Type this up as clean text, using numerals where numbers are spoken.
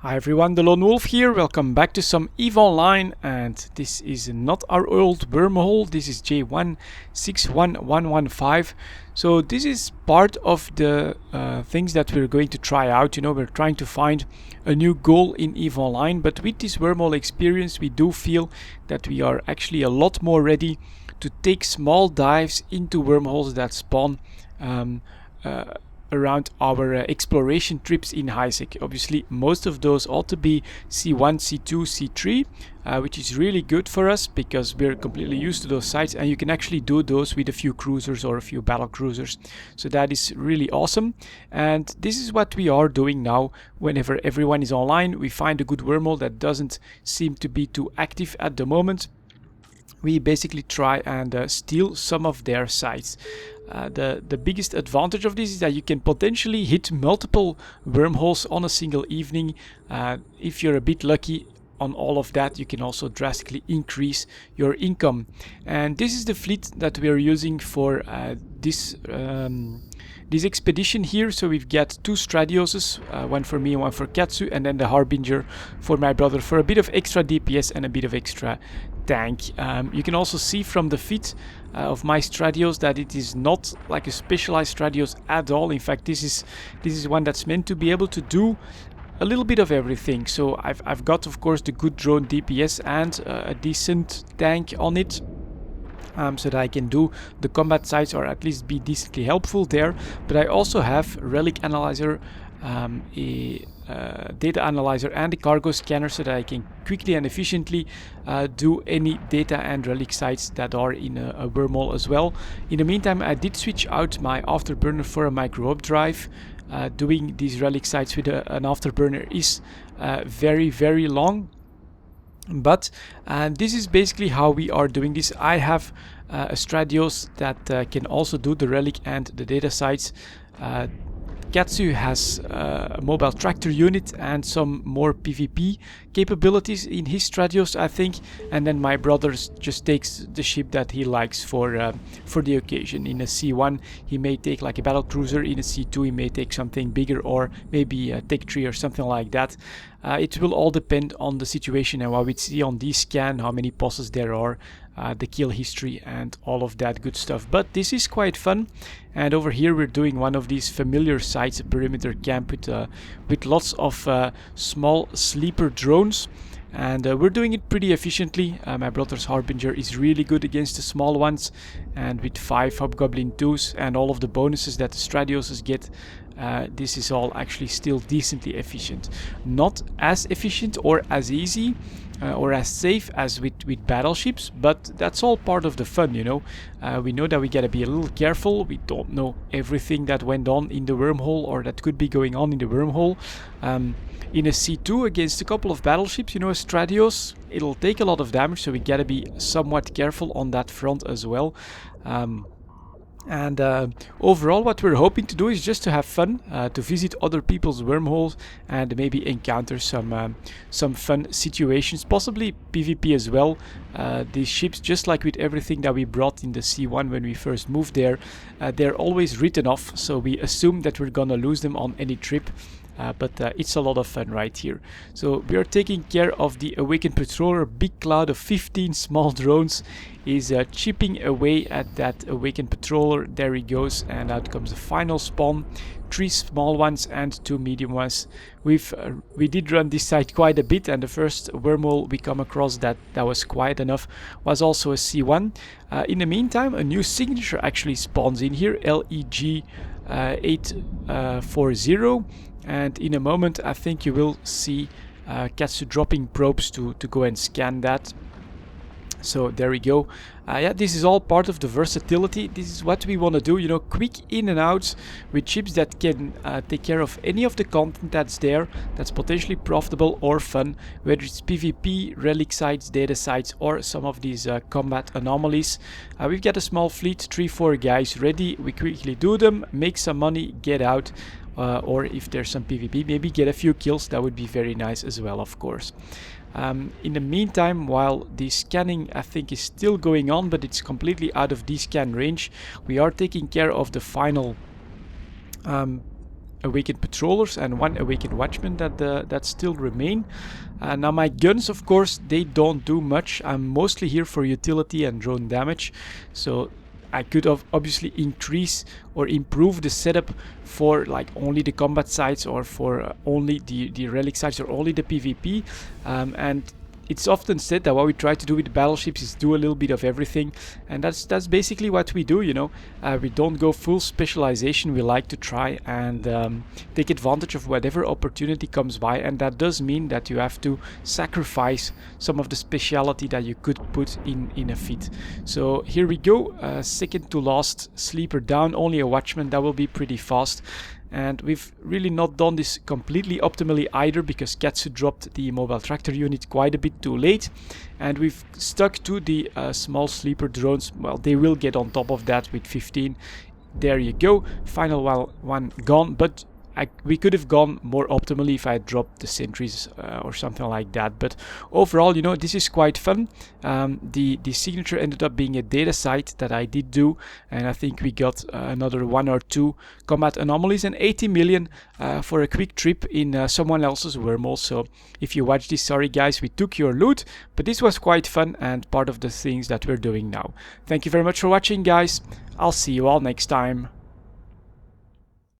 Hi everyone, delonewolf here. Welcome back to some EVE Online, and this is not our old wormhole. This is J161115. So this is part of the things that we're going to try out. We're trying to find a new goal in EVE Online, but with this wormhole experience, we do feel that we are actually a lot more ready to take small dives into wormholes that spawn around our exploration trips in HiSec. Obviously, most of those ought to be C1, C2, C3, which is really good for us because we're completely used to those sites, and you can actually do those with a few cruisers or a few battle cruisers. So that is really awesome, and this is what we are doing now. Whenever everyone is online, we find a good wormhole that doesn't seem to be too active at the moment. We basically try and steal some of their sites. The biggest advantage of this is that you can potentially hit multiple wormholes on a single evening. If you're a bit lucky on all of that, you can also drastically increase your income. And this is the fleet that we are using for this expedition here. So we've got two Stradioses, one for me and one for Katsu, and then the Harbinger for my brother for a bit of extra DPS and a bit of extra tank. You can also see from the feet of my Stradios that it is not like a specialized Stradios at all. In fact, this is one that's meant to be able to do a little bit of everything. So I've got, of course, the good drone DPS and a decent tank on it. So that I can do the combat sites or at least be decently helpful there. But I also have Relic Analyzer, a data analyzer and a cargo scanner, so that I can quickly and efficiently do any data and relic sites that are in a wormhole as well. In the meantime, I did switch out my afterburner for a micro hub drive. Doing these relic sites with an afterburner is very, very long. But this is basically how we are doing this. I have a Stradios that can also do the relic and the data sites. Katsu has a mobile tractor unit and some more PvP capabilities in his Stradios, I think. And then my brother just takes the ship that he likes for the occasion. In a C1, he may take like a battle cruiser. In a C2, he may take something bigger, or maybe a Tech 3 or something like that. It will all depend on the situation and what we see on this scan, how many bosses there are, the kill history and all of that good stuff. But this is quite fun, and over here we're doing one of these familiar sites, a perimeter camp with lots of small sleeper drones, and we're doing it pretty efficiently. My brother's Harbinger is really good against the small ones, and with 5 Hobgoblin 2s and all of the bonuses that the Stradioses get, this is all actually still decently efficient. Not as efficient or as easy or as safe as with battleships, but that's all part of the fun, We know that we gotta be a little careful. We don't know everything that went on in the wormhole or that could be going on in the wormhole. In a C2 against a couple of battleships, a Stradios, it'll take a lot of damage, so we gotta be somewhat careful on that front as well. And overall, what we're hoping to do is just to have fun, to visit other people's wormholes and maybe encounter some fun situations, possibly PvP as well. These ships, just like with everything that we brought in the C1 when we first moved there, they're always written off, so we assume that we're gonna lose them on any trip. But it's a lot of fun right here. So we are taking care of the Awakened Patroller. Big cloud of 15 small drones is chipping away at that Awakened Patroller. There he goes, and out comes the final spawn. 3 small ones and 2 medium ones. We did run this site quite a bit, and the first wormhole we come across that was quiet enough was also a C1. In the meantime, a new signature actually spawns in here, LEG 840. And in a moment, I think you will see Katsu dropping probes to go and scan that. So there we go. Yeah, this is all part of the versatility. This is what we want to do, quick in and out with ships that can take care of any of the content that's there, that's potentially profitable or fun, whether it's PvP, relic sites, data sites, or some of these combat anomalies. We've got a small fleet, 3-4 guys ready. We quickly do them, make some money, get out. Or if there's some PvP, maybe get a few kills. That would be very nice as well, of course. In the meantime, while the scanning I think is still going on, but it's completely out of D-scan range, we are taking care of the final awakened patrollers and 1 awakened watchman that still remain. Now my guns, of course, they don't do much. I'm mostly here for utility and drone damage, so I could have obviously increase or improve the setup for like only the combat sites, or for only the relic sites, or only the PvP, and it's often said that what we try to do with the battleships is do a little bit of everything, and that's basically what we do, you know. We don't go full specialization. We like to try and take advantage of whatever opportunity comes by, and that does mean that you have to sacrifice some of the speciality that you could put in a feat. So here we go, second to last sleeper down, only a watchman. That will be pretty fast. And we've really not done this completely optimally either, because Katsu dropped the mobile tractor unit quite a bit too late, and we've stuck to the small sleeper drones. Well, they will get on top of that with 15. There you go, final one gone, but we could have gone more optimally if I had dropped the sentries or something like that. But overall, you know, this is quite fun. The signature ended up being a data site that I did do, and I think we got another 1 or 2 combat anomalies and 80 million for a quick trip in someone else's wormhole. So if you watch this, sorry guys, we took your loot, but this was quite fun and part of the things that we're doing now. Thank you very much for watching, guys. I'll see you all next time.